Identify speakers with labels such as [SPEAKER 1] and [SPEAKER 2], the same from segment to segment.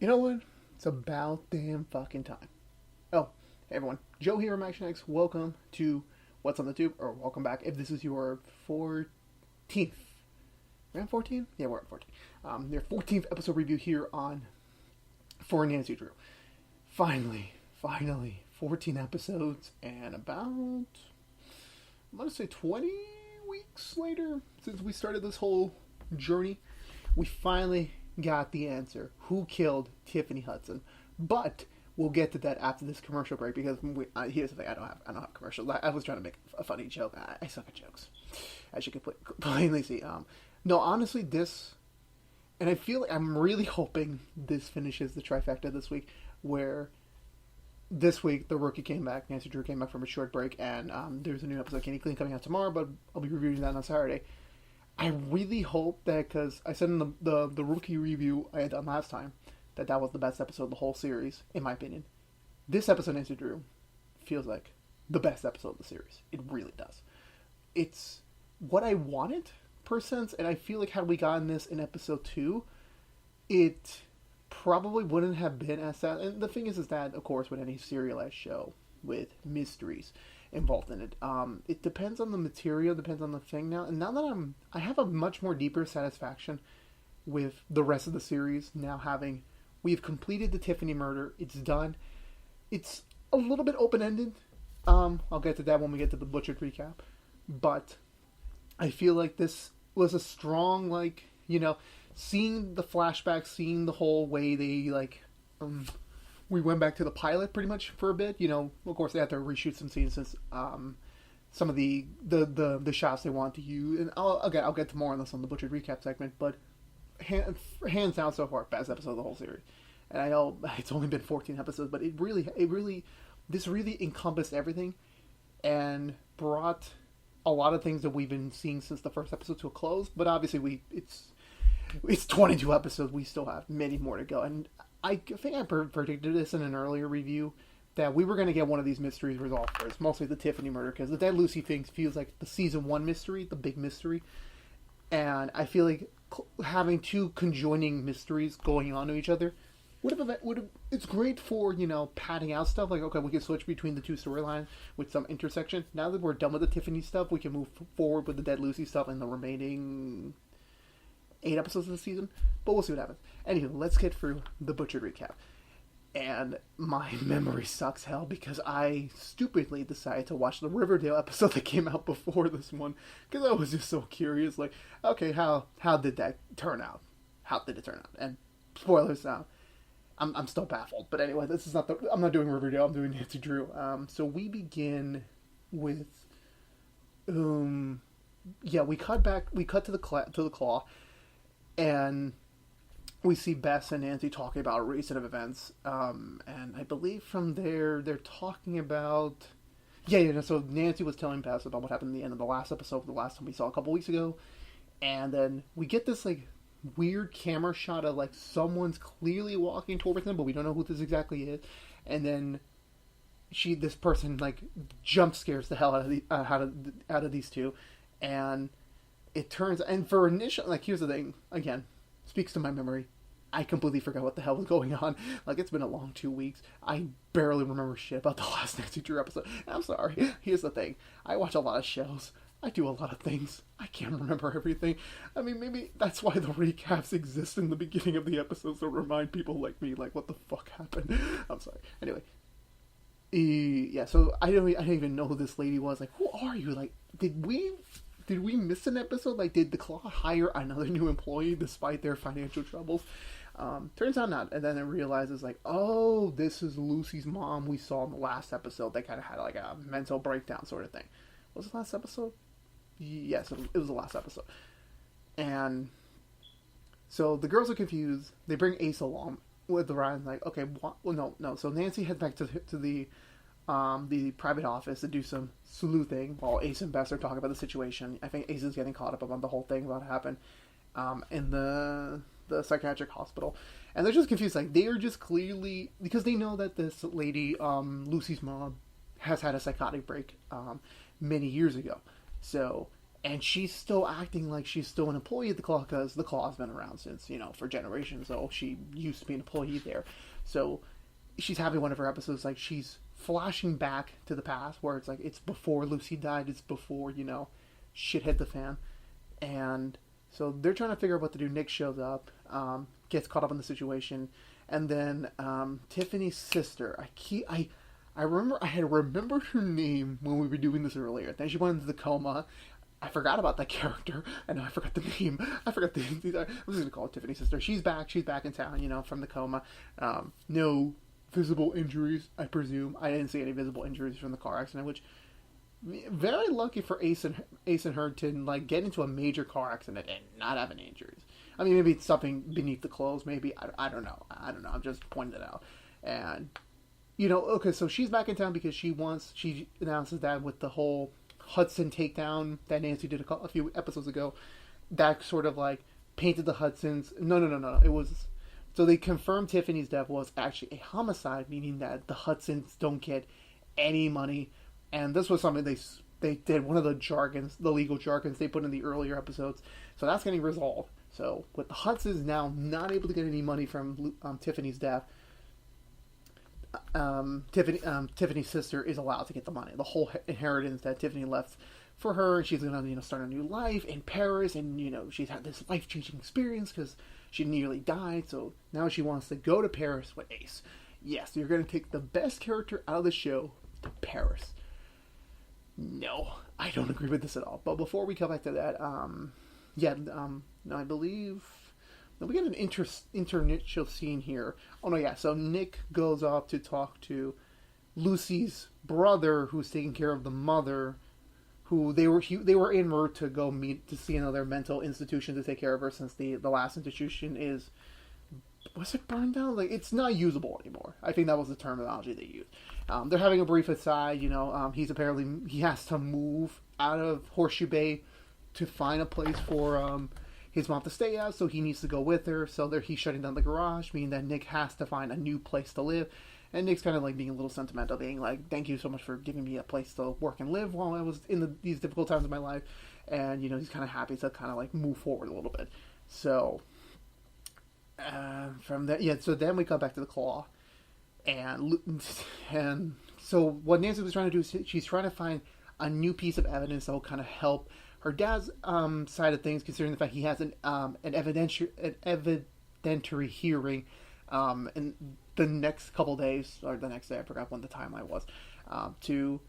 [SPEAKER 1] You know what? It's about damn fucking time. Oh, hey everyone. Joe here from ActionX. Welcome to What's on the Tube, or welcome back if this is your 14th. We're on 14? Yeah, we're on 14. Your 14th episode review here on For Nancy Drew. Finally, 14 episodes and about, I'm going to say 20 weeks later since we started this whole journey, we finally got the answer. Who killed Tiffany Hudson? But we'll get to that after this commercial break because here's the thing: I don't have commercials. I was trying to make a funny joke. I suck at jokes, as you can plainly see. No, honestly, and I feel like I'm really hoping this finishes the trifecta this week, where this week the rookie came back, Nancy Drew came back from a short break, and there's a new episode of Candy Clean coming out tomorrow, but I'll be reviewing that on Saturday. I really hope that, because I said in the rookie review I had done last time that was the best episode of the whole series, in my opinion. This episode, Nancy Drew, feels like the best episode of the series. It really does. It's what I wanted, per sense, and I feel like had we gotten this in episode 2, it probably wouldn't have been as sad. And the thing is that, of course, with any serialized show with mysteries involved in it, it depends on the material, depends on the thing now. And now that I have a much more deeper satisfaction with the rest of the series now, we've completed the Tiffany murder. It's done. It's a little bit open-ended. I'll get to that when we get to the Butchered recap. But I feel like this was a strong, seeing the flashbacks, seeing the whole way they, we went back to the pilot pretty much for a bit. Of course, they had to reshoot some scenes since some of the shots they want to use. And I'll get to more on this on the Butchered recap segment, but hands down so far, best episode of the whole series. And I know it's only been 14 episodes, but this really encompassed everything and brought a lot of things that we've been seeing since the first episode to a close. But obviously, it's 22 episodes. We still have many more to go. And I think I predicted this in an earlier review that we were going to get one of these mysteries resolved first, mostly the Tiffany murder, because the Dead Lucy thing feels like the season 1 mystery, the big mystery. And I feel like having two conjoining mysteries going on to each other would have it's great for padding out stuff. Like, okay, we can switch between the two storylines with some intersection. Now that we're done with the Tiffany stuff, we can move forward with the Dead Lucy stuff in the remaining 8 episodes of the season. But we'll see what happens. Anyway, let's get through the Butchered recap. And my memory sucks hell because I stupidly decided to watch the Riverdale episode that came out before this one because I was just so curious. Like, okay, how did that turn out? How did it turn out? And spoilers now. I'm still baffled. But anyway, I'm not doing Riverdale. I'm doing Nancy Drew. So we begin with we cut to the claw, and we see Bess and Nancy talking about recent events, and I believe from there they're talking about so Nancy was telling Bess about what happened at the end of the last episode, the last time we saw a couple weeks ago, and then we get this weird camera shot of someone's clearly walking towards them, but we don't know who this exactly is, and then this person jump scares the hell out of these two, and it turns, and for initial, here's the thing, again, speaks to my memory. I completely forgot what the hell was going on. It's been a long 2 weeks. I barely remember shit about the last Nancy Drew episode. I'm sorry. Here's the thing. I watch a lot of shows. I do a lot of things. I can't remember everything. I mean, maybe that's why the recaps exist in the beginning of the episodes to remind people like me, what the fuck happened. I'm sorry. Anyway. So I didn't even know who this lady was. Who are you? Did we miss an episode? Did the Claw hire another new employee despite their financial troubles? Turns out not. And then it realizes, oh, this is Lucy's mom we saw in the last episode. They kind of had, a mental breakdown sort of thing. Was it the last episode? Yes, it was the last episode. And so the girls are confused. They bring Ace along with Ryan, okay, what? Well, no. So Nancy heads back to the private office to do some sleuthing while Ace and Bess are talking about the situation. I think Ace is getting caught up on the whole thing about what happened in the psychiatric hospital, and they're just confused. They are just clearly, because they know that this lady, Lucy's mom, has had a psychotic break many years ago. So and she's still acting like she's still an employee at the Claw because the Claw's been around since, for generations. So she used to be an employee there. So she's having one of her episodes like she's flashing back to the past where it's like it's before Lucy died, it's before, shit hit the fan. And so they're trying to figure out what to do. Nick shows up, gets caught up in the situation, and then Tiffany's sister. I had remembered her name when we were doing this earlier. Then she went into the coma. I forgot about that character, and I forgot the name. I forgot the. I was going to call it Tiffany's sister. She's back. She's back in town. From the coma. No visible injuries, I presume. I didn't see any visible injuries from the car accident, which very lucky for Ace and her to get into a major car accident and not have any injuries. I mean, maybe it's something beneath the clothes. Maybe I don't know. I'm just pointing it out. And okay, so she's back in town because she announces that with the whole Hudson takedown that Nancy did a few episodes ago, that sort of painted the Hudsons. No. It was, so they confirmed Tiffany's death was actually a homicide, meaning that the Hudsons don't get any money. And this was something they did, one of the legal jargons they put in the earlier episodes. So that's getting resolved. So with the Hudsons now not able to get any money from Tiffany's death, Tiffany's sister is allowed to get the money, the whole inheritance that Tiffany left for her. And she's gonna start a new life in Paris, and she's had this life-changing experience because she nearly died. So now she wants to go to Paris with Ace. Yes, you're gonna take the best character out of the show to Paris. No, I don't agree with this at all. But before we come back to that, I believe we get an interstitial scene here. Oh no, yeah. So Nick goes off to talk to Lucy's brother, who's taking care of the mother, who they were en route to go meet to see another mental institution to take care of her, since the last institution was it burned down? It's not usable anymore. I think that was the terminology they used. They're having a brief aside. He has to move out of Horseshoe Bay to find a place for his mom to stay at, so he needs to go with her. So he's shutting down the garage, meaning that Nick has to find a new place to live. And Nick's kind of being a little sentimental, being like, "Thank you so much for giving me a place to work and live while I was in these difficult times of my life." And he's kind of happy to kind of move forward a little bit. So from that, so then we come back to the Claw, and so what Nancy was trying to do is she's trying to find a new piece of evidence that will kind of help her dad's side of things, considering the fact he has an evidentiary hearing in the next couple days, or the next day, I forgot when the timeline was, to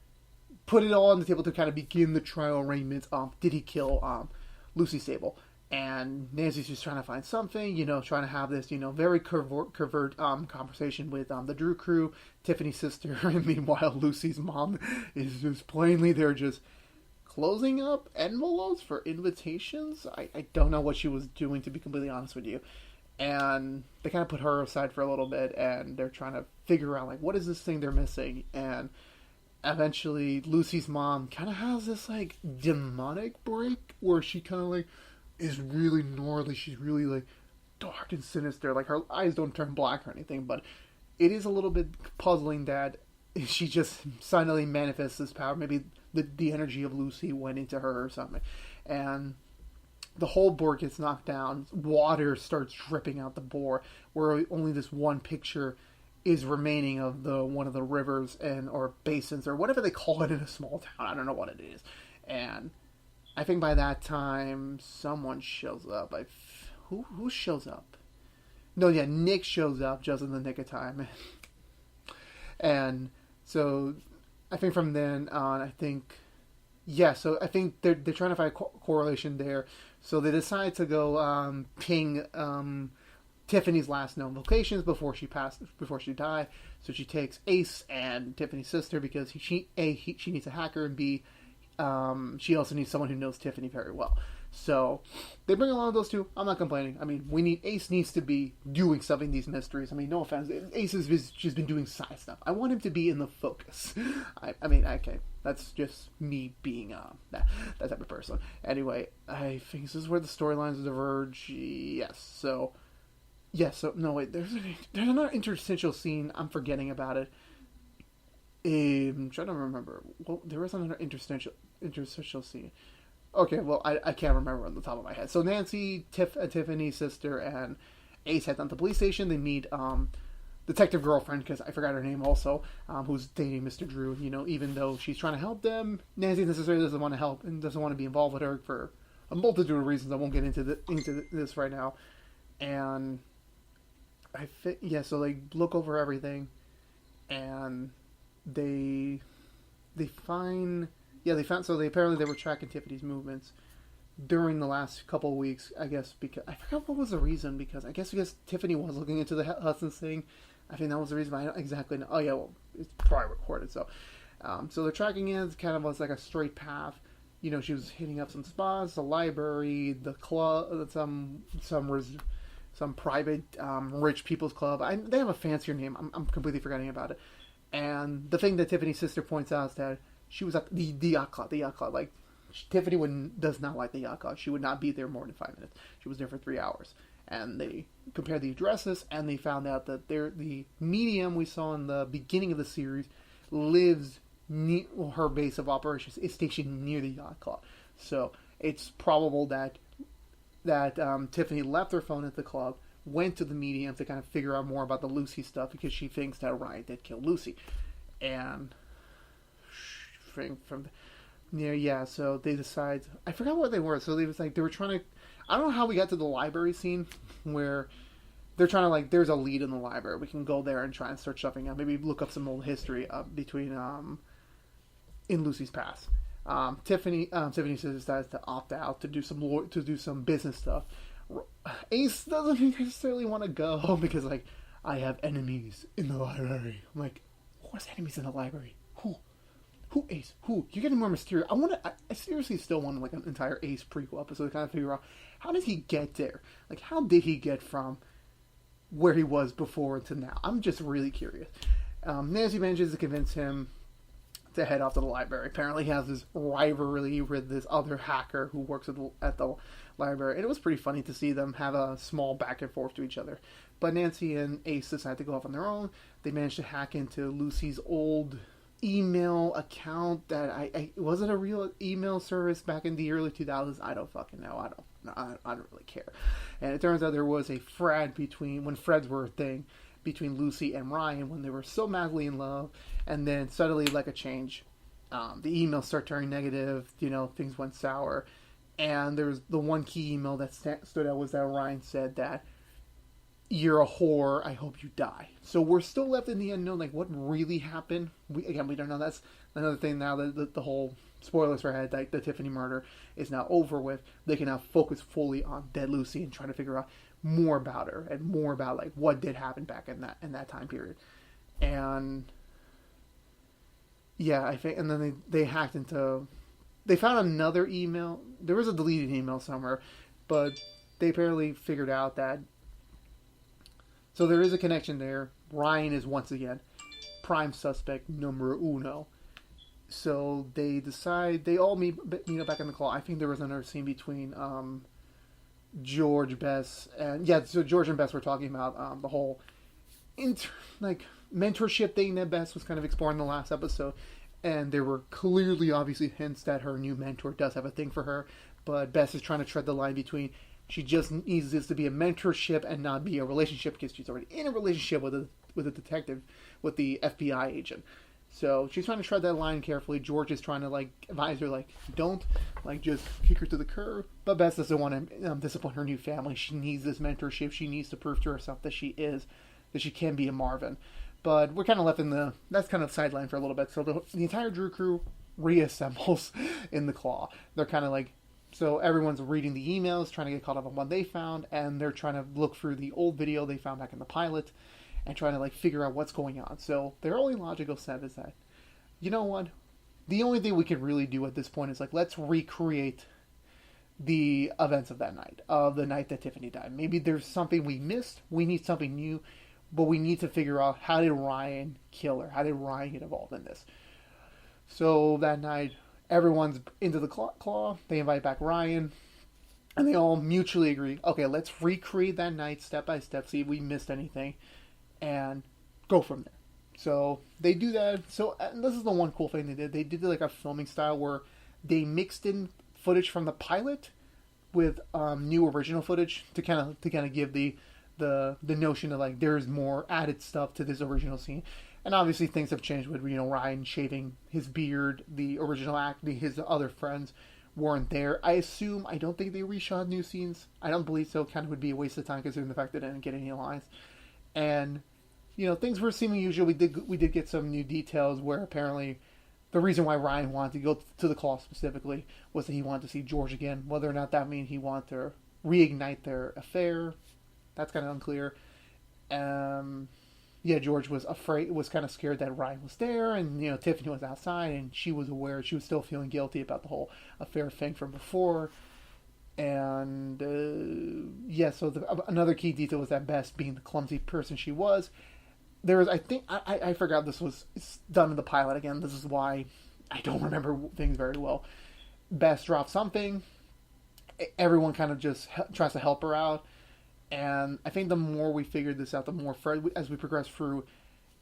[SPEAKER 1] put it all on the table to kind of begin the trial arrangements. Did he kill Lucy Sable? And Nancy's just trying to find something, trying to have this, very covert conversation with the Drew crew, Tiffany's sister, and meanwhile Lucy's mom is just plainly there just closing up envelopes for invitations. I don't know what she was doing, to be completely honest with you. And they kind of put her aside for a little bit, and they're trying to figure out, what is this thing they're missing? And eventually Lucy's mom kind of has this, demonic break where she kind of, is really gnarly. She's really, dark and sinister. Her eyes don't turn black or anything, but it is a little bit puzzling that she just suddenly manifests this power. Maybe the energy of Lucy went into her or something. And the whole board gets knocked down. Water starts dripping out the board, where only this one picture is remaining of one of the rivers or basins or whatever they call it in a small town. I don't know what it is. And I think by that time someone shows up. Who shows up? No, yeah, Nick shows up just in the nick of time. And so I think from then on, so I think they're trying to find a correlation there. So they decide to go ping Tiffany's last known locations before she died. So she takes Ace and Tiffany's sister because she needs a hacker, and B, she also needs someone who knows Tiffany very well. So they bring along those two. I'm not complaining. I mean, Ace needs to be doing something in these mysteries. I mean, no offense. Ace has just been doing side stuff. I want him to be in the focus. I mean, okay. That's just me being that type of person. Anyway, I think this is where the storylines diverge. Yes. So no, wait. There's another interstitial scene. I'm forgetting about it. I'm trying to remember. Well, there was another interstitial scene. Okay, well, I can't remember on the top of my head. So Nancy, Tiffany's sister, and Ace head down to the police station. They meet detective girlfriend, because I forgot her name also, who's dating Mr. Drew. You know, even though she's trying to help them, Nancy necessarily doesn't want to help and doesn't want to be involved with her for a multitude of reasons. I won't get into this right now. And so they look over everything, and they find they found so they apparently they were tracking Tiffany's movements during the last couple of weeks. I guess because I forgot what was the reason, because I guess because Tiffany was looking into the Hudson's thing. I think that was the reason. But I don't exactly know. Oh yeah, well, it's probably recorded. So they're tracking it. It kind of was like a straight path. You know, she was hitting up some spots, the library, the club, some private rich people's club. They have a fancier name. I'm completely forgetting about it. And the thing that Tiffany's sister points out is that she was at the yacht club. The yacht club, like Tiffany does not like the yacht club. She would not be there more than 5 minutes. She was there for 3 hours. And they compared the addresses, and they found out that the medium we saw in the beginning of the series lives near her base of operations. Is stationed near the yacht club. So it's probable that Tiffany left her phone at the club, went to the medium to kind of figure out more about the Lucy stuff, because she thinks that Ryan did kill Lucy. And so they decide, I forgot what they were. So they were trying to, I don't know how we got to the library scene where they're trying to, like, there's a lead in the library. We can go there and try and search something out. Maybe look up some old history between in Lucy's past. Tiffany decides to opt out to do some business stuff. Ace doesn't necessarily want to go because, like, I have enemies in the library. I'm like, who has enemies in the library? Who Ace? Who? You're getting more mysterious. I seriously still want like an entire Ace prequel episode to kind of figure out how did he get there? Like, how did he get from where he was before to now? I'm just really curious. Nancy manages to convince him to head off to the library. Apparently, he has this rivalry with this other hacker who works at the library. And it was pretty funny to see them have a small back and forth to each other. But Nancy and Ace decide to go off on their own. They managed to hack into Lucy's old email account that I was it a real email service back in the early 2000s? I don't fucking know. I don't really care. And it turns out there was a Fred when Freds were a thing, between Lucy and Ryan when they were so madly in love, and then suddenly, like a change, the emails start turning negative. You know, things went sour, and there was the one key email that stood out was that Ryan said that, "You're a whore. I hope you die." So we're still left in the unknown, like what really happened. We don't know. That's another thing now that the whole spoilers for ahead, like the Tiffany murder is now over with. They can now focus fully on dead Lucy and try to figure out more about her and more about like what did happen back in that time period. And yeah, I think, and then they hacked into. They found another email. There was a deleted email somewhere, but they apparently figured out that. So there is a connection there. Ryan is once again prime suspect numero uno. So they decide, they all meet back in the claw. I think there was another scene between George, Bess, and so George and Bess were talking about the whole mentorship thing that Bess was kind of exploring in the last episode. And there were clearly, obviously, hints that her new mentor does have a thing for her. But Bess is trying to tread the line between, she just needs this to be a mentorship and not be a relationship, because she's already in a relationship with a detective, with the FBI agent. So she's trying to tread that line carefully. George is trying to like advise her, like, don't just kick her to the curb. But Bess doesn't want to disappoint her new family. She needs this mentorship. She needs to prove to herself that she can be a Marvin. But we're kind of left that's kind of sidelined for a little bit. So the entire Drew crew reassembles in the claw. They're kind of like. So everyone's reading the emails, trying to get caught up on what they found, and they're trying to look through the old video they found back in the pilot, and trying to like figure out what's going on. So their only logical step is that, you know what, the only thing we can really do at this point is like, let's recreate the events of that night, of the night that Tiffany died. Maybe there's something we missed. We need something new, but we need to figure out, how did Ryan kill her? How did Ryan get involved in this? So that night, everyone's into the claw. They invite back Ryan, and they all mutually agree, okay, let's recreate that night step by step, see if we missed anything, and go from there. So they do that. So this is the one cool thing they did. They did like a filming style where they mixed in footage from the pilot with new original footage to kind of give the notion of like there's more added stuff to this original scene. And obviously things have changed with Ryan shaving his beard. The original his other friends weren't there. I don't think they reshot new scenes. I don't believe so. Kind of would be a waste of time considering the fact that they didn't get any lines. And things were seeming usual. We did get some new details where apparently the reason why Ryan wanted to go to the claw specifically was that he wanted to see George again. Whether or not that means he wanted to reignite their affair, that's kind of unclear. George was kind of scared that Ryan was there, and Tiffany was outside, and she was aware. She was still feeling guilty about the whole affair thing from before. And so another key detail was that Bess, being the clumsy person she was, there was, I think, I forgot this was done in the pilot again. This is why I don't remember things very well. Bess dropped something. Everyone kind of just tries to help her out. And I think the more we figured this out, the more as we progress through,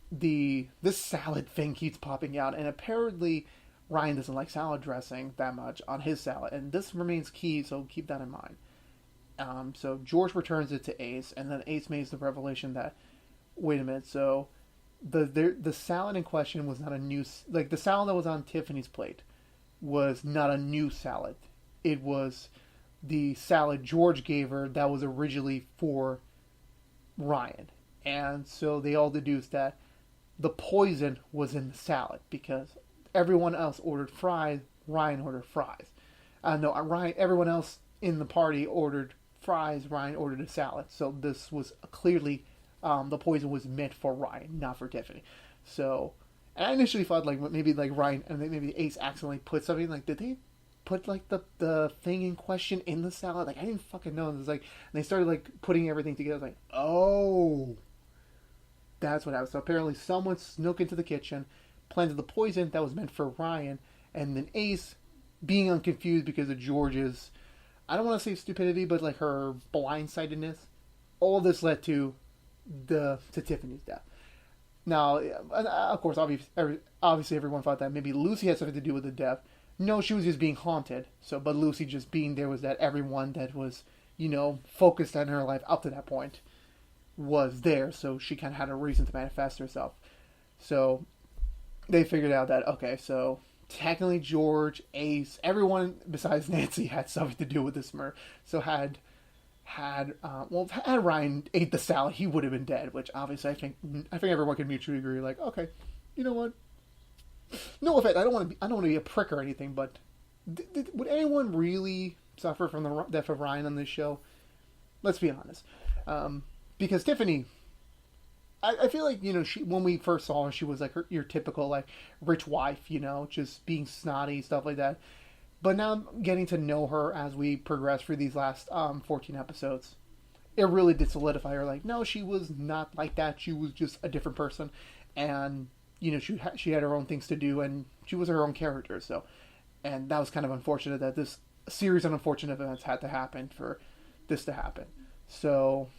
[SPEAKER 1] this salad thing keeps popping out. And apparently Ryan doesn't like salad dressing that much on his salad. And this remains key, so keep that in mind. So George returns it to Ace, and then Ace makes the revelation that, wait a minute, so the salad in question was not a new... Like, the salad that was on Tiffany's plate was not a new salad. It was the salad George gave her that was originally for Ryan. And so they all deduced that the poison was in the salad because everyone else ordered fries, Ryan ordered fries. Everyone else in the party ordered fries, Ryan ordered a salad. So this was clearly... the poison was meant for Ryan, not for Tiffany. So, and I initially thought like maybe like Ryan and maybe Ace accidentally put something, like, did they put like the thing in question in the salad? Like, I didn't fucking know. It was like, and they started like putting everything together. I was like, oh, that's what happened. So apparently someone snuck into the kitchen, planted the poison that was meant for Ryan, and then Ace, being unconfused because of George's, I don't want to say stupidity, but like her blindsidedness, all this led to Tiffany's death. Now, of course, obviously everyone thought that maybe Lucy had something to do with the death. No, she was just being haunted. So, but Lucy just being there was that everyone that was, focused on her life up to that point was there. So she kind of had a reason to manifest herself. So they figured out that, okay, so technically George, Ace, everyone besides Nancy had something to do with this murder. So had Ryan ate the salad, he would have been dead. Which obviously I think everyone can mutually agree. Like, okay, you know what? No offense, I don't want to be a prick or anything, but would anyone really suffer from the death of Ryan on this show? Let's be honest, because Tiffany, I feel like when we first saw her, she was like your typical like rich wife, just being snotty, stuff like that. But now getting to know her as we progress through these last 14 episodes, it really did solidify her. Like, no, she was not like that. She was just a different person. And, she had her own things to do, and she was her own character. So, and that was kind of unfortunate that this series of unfortunate events had to happen for this to happen. So,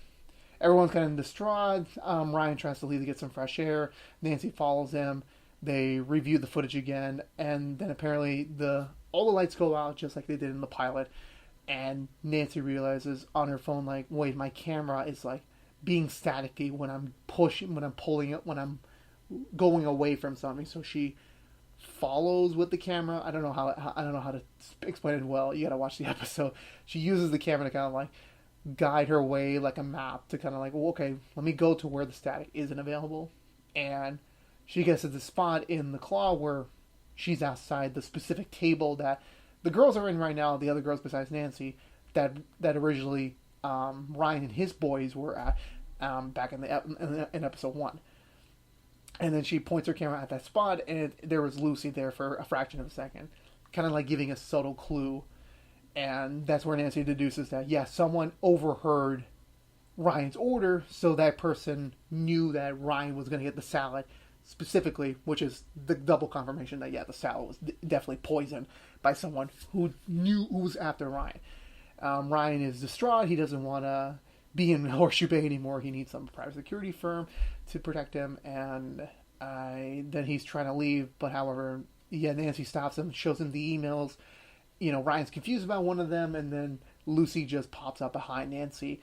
[SPEAKER 1] everyone's kind of distraught. Ryan tries to leave to get some fresh air. Nancy follows him. They review the footage again. And then apparently all the lights go out just like they did in the pilot, and Nancy realizes on her phone, like, wait, my camera is like being staticky when I'm pulling it, when I'm going away from something. So she follows with the camera. I don't know how to explain it well. You gotta watch the episode. She uses the camera to kind of like guide her way like a map to kind of like, well, okay, let me go to where the static isn't available, and she gets to the spot in the claw where she's outside the specific table that the girls are in right now, the other girls besides Nancy, that originally Ryan and his boys were at back in episode 1. And then she points her camera at that spot, and there was Lucy there for a fraction of a second, kind of like giving a subtle clue. And that's where Nancy deduces that, yeah, someone overheard Ryan's order, so that person knew that Ryan was going to get the salad specifically, which is the double confirmation that, yeah, the salad was definitely poisoned by someone who was after Ryan. Ryan is distraught. He doesn't want to be in Horseshoe Bay anymore. He needs some private security firm to protect him, and then he's trying to leave, but however, yeah, Nancy stops him, shows him the emails, Ryan's confused about one of them, and then Lucy just pops up behind Nancy,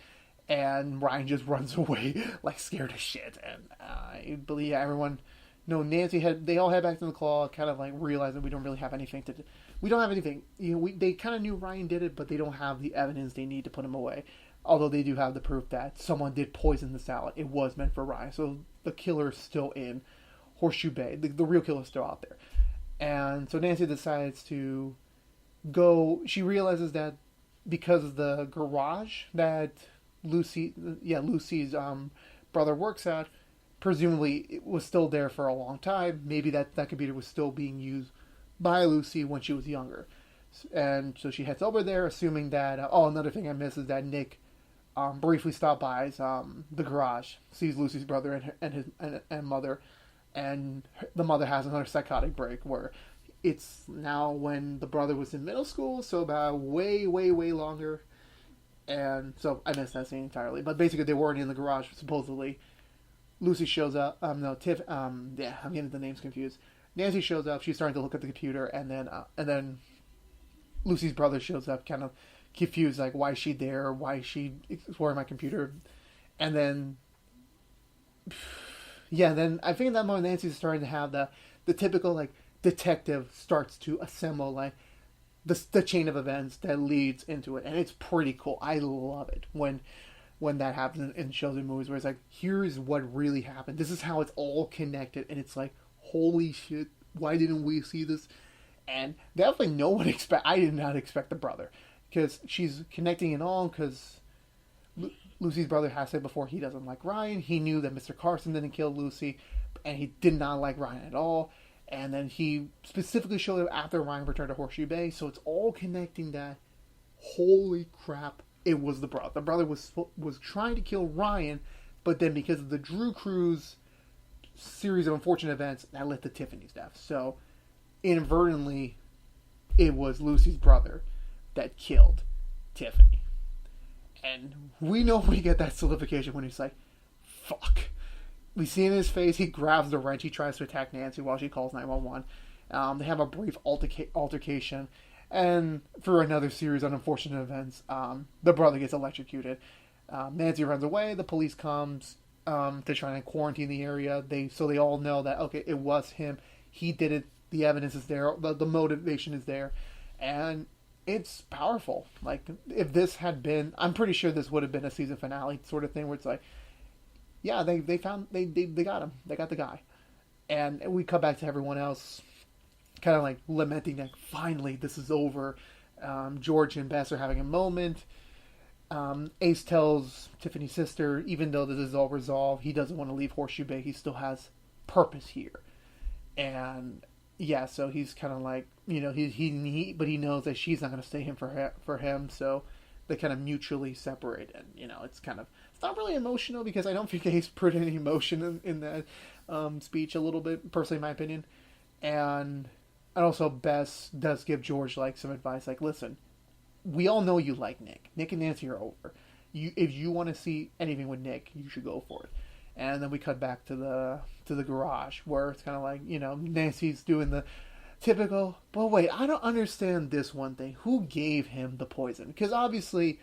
[SPEAKER 1] and Ryan just runs away like scared as shit. And I believe everyone, no, they all head back to the claw, kind of like realizing we don't really have anything to do. We don't have anything. They kind of knew Ryan did it, but they don't have the evidence they need to put him away. Although they do have the proof that someone did poison the salad. It was meant for Ryan. So the killer's still in Horseshoe Bay. The real killer's still out there. And so Nancy decides to go. She realizes that because of the garage that Lucy's brother works at, presumably it was still there for a long time. Maybe that computer was still being used by Lucy when she was younger. And so she heads over there, assuming that... another thing I missed is that Nick briefly stopped by the garage, sees Lucy's brother and mother, and the mother has another psychotic break where it's now when the brother was in middle school, so about way, way, way longer. And so I missed that scene entirely. But basically they weren't in the garage, supposedly. Lucy shows up. I'm getting the names confused. Nancy shows up. She's starting to look at the computer, and then Lucy's brother shows up, kind of confused, like, why is she there? Why is she exploring my computer? And then, then I think at that moment Nancy's starting to have the typical, like, detective starts to assemble, like, the chain of events that leads into it. And it's pretty cool. I love it when that happens in shows and movies where it's like, here's what really happened. This is how it's all connected. And it's like, holy shit, why didn't we see this? And definitely I did not expect the brother. Because she's connecting it all, because Lucy's brother has said before he doesn't like Ryan. He knew that Mr. Carson didn't kill Lucy, and he did not like Ryan at all. And then he specifically showed up after Ryan returned to Horseshoe Bay, so it's all connecting that, holy crap, it was the brother. The brother was trying to kill Ryan, but then because of the Drew Crews series of unfortunate events, that led to Tiffany's death. So, inadvertently, it was Lucy's brother that killed Tiffany. And we know we get that solidification when he's like, fuck. We see in his face, he grabs the wrench, he tries to attack Nancy while she calls 911. They have a brief altercation, and for another series of unfortunate events, the brother gets electrocuted. Nancy runs away, the police comes to try and quarantine the area. They all know that, okay, it was him, he did it, the evidence is there, the motivation is there, and it's powerful. Like, if this had been... I'm pretty sure this would have been a season finale sort of thing where it's like, yeah, they got him. They got the guy. And we cut back to everyone else kind of like lamenting that finally this is over. George and Bess are having a moment. Ace tells Tiffany's sister, even though this is all resolved, he doesn't want to leave Horseshoe Bay. He still has purpose here. And... yeah, so he's kind of like, but he knows that she's not going to stay for him, so they kind of mutually separate, and, it's not really emotional, because I don't think Ace put any emotion in that speech a little bit, personally, in my opinion, and also Bess does give George, like, some advice, like, listen, we all know you like Nick. Nick and Nancy are over. If you want to see anything with Nick, you should go for it. And then we cut back to the garage, where it's kind of like, Nancy's doing the typical, but wait, I don't understand this one thing. Who gave him the poison? Because obviously,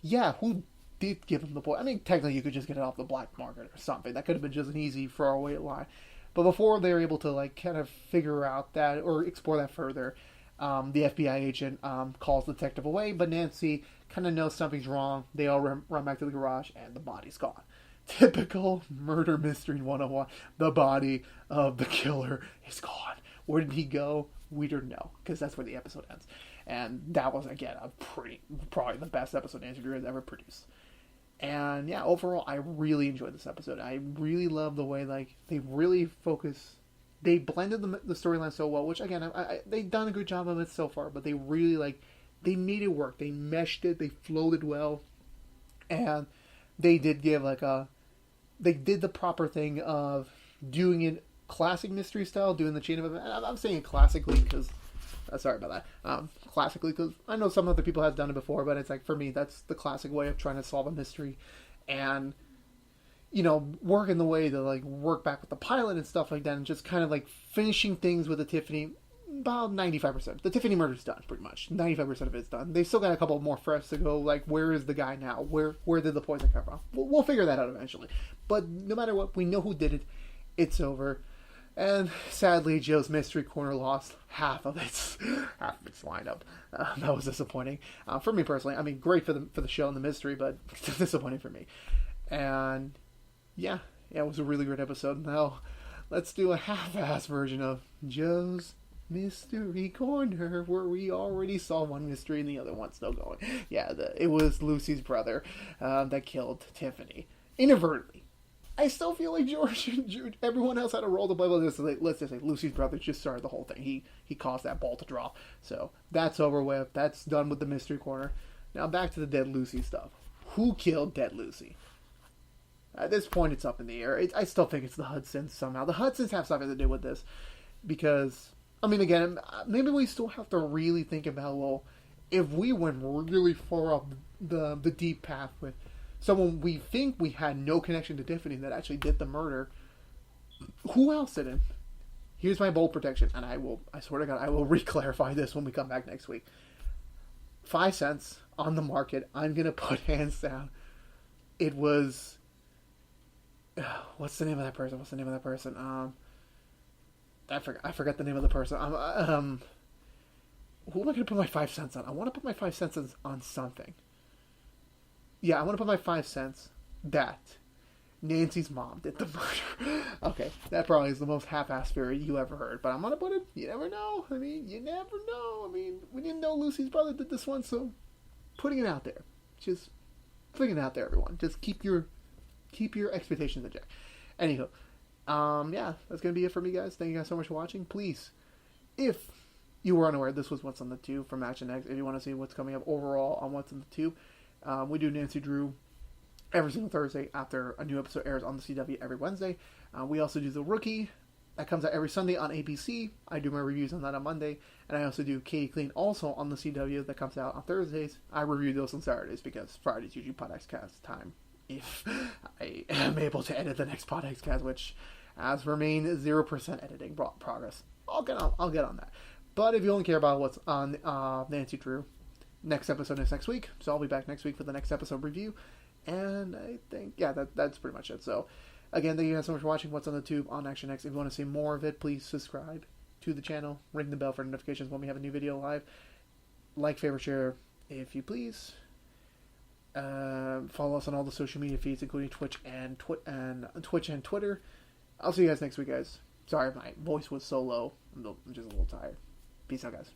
[SPEAKER 1] yeah, who did give him the poison? I mean, technically you could just get it off the black market or something. That could have been just an easy throwaway line. But before they were able to, like, kind of figure out that, or explore that further, the FBI agent calls the detective away, but Nancy kind of knows something's wrong. They all run back to the garage, and the body's gone. Typical murder mystery 101. The body of the killer is gone. Where did he go? We don't know, because that's where the episode ends. And that was, again, probably the best episode Nancy Drew has ever produced. And yeah, overall, I really enjoyed this episode. I really love the way, like, they really they blended the storyline so well, which, again, they've done a good job of it so far, but they really, like, they made it work. They meshed it, they flowed it well, and they did give, like, they did the proper thing of doing it classic mystery style, doing the chain of events. I'm saying it classically because, sorry about that, classically because I know some other people have done it before, but it's like, for me, that's the classic way of trying to solve a mystery, and, work in the way to, like, work back with the pilot and stuff like that, and just kind of, like, finishing things with a Tiffany, about 95%. The Tiffany murder's done, pretty much. 95% of it's done. They still got a couple more threats to go, like, where is the guy now? Where did the poison come from? We'll figure that out eventually. But no matter what, we know who did it. It's over. And sadly, Joe's Mystery Corner lost half of its lineup. That was disappointing. For me personally, I mean, great for the show and the mystery, but disappointing for me. And yeah, it was a really great episode. Now, let's do a half-ass version of Joe's Mystery Corner, where we already saw one mystery and the other one's still going. Yeah, it was Lucy's brother that killed Tiffany. Inadvertently. I still feel like everyone else had a role to play, but let's just say Lucy's brother just started the whole thing. He caused that ball to drop. So that's over with. That's done with the Mystery Corner. Now back to the Dead Lucy stuff. Who killed Dead Lucy? At this point, it's up in the air. I still think it's the Hudsons somehow. The Hudsons have something to do with this. Because, I mean, again, maybe we still have to really think about, well, if we went really far up the deep path with someone we think we had no connection to Tiffany that actually did the murder, who else did it? Here's my bold prediction, and I swear to God, I will re-clarify this when we come back next week. 5 cents on the market. I'm going to put hands down. It was... What's the name of that person? I forgot the name of the person. Who am I going to put my 5 cents on? I want to put my 5 cents on something. Yeah, I want to put my 5 cents that Nancy's mom did the murder. Okay, that probably is the most half-assed theory you ever heard, but I'm going to put it. You never know. I mean, you never know. I mean, we didn't know Lucy's brother did this one, so putting it out there. Just putting it out there, everyone. Just keep your expectations in check. Anywho, yeah, that's going to be it for me, guys. Thank you guys so much for watching. Please, if you were unaware, this was What's on the Tube from ActionX. If you want to see what's coming up overall on What's on the Tube, we do Nancy Drew every single Thursday after a new episode airs on the CW every Wednesday. We also do The Rookie. That comes out every Sunday on ABC. I do my reviews on that on Monday. And I also do Katie Clean also on the CW. That comes out on Thursdays. I review those on Saturdays because Friday's usually PodXcast time. If I am able to edit the next PodXcast, which has remained 0% editing progress. I'll get on that. But if you only care about what's on Nancy Drew, next episode is next week. So I'll be back next week for the next episode review. And I think, yeah, that's pretty much it. So, again, thank you guys so much for watching What's on the Tube on ActionX. If you want to see more of it, please subscribe to the channel. Ring the bell for notifications when we have a new video live. Like, favorite, share, if you please. Follow us on all the social media feeds, including Twitch and Twitter. I'll see you guys next week, guys. Sorry, my voice was so low. I'm just a little tired. Peace out, guys.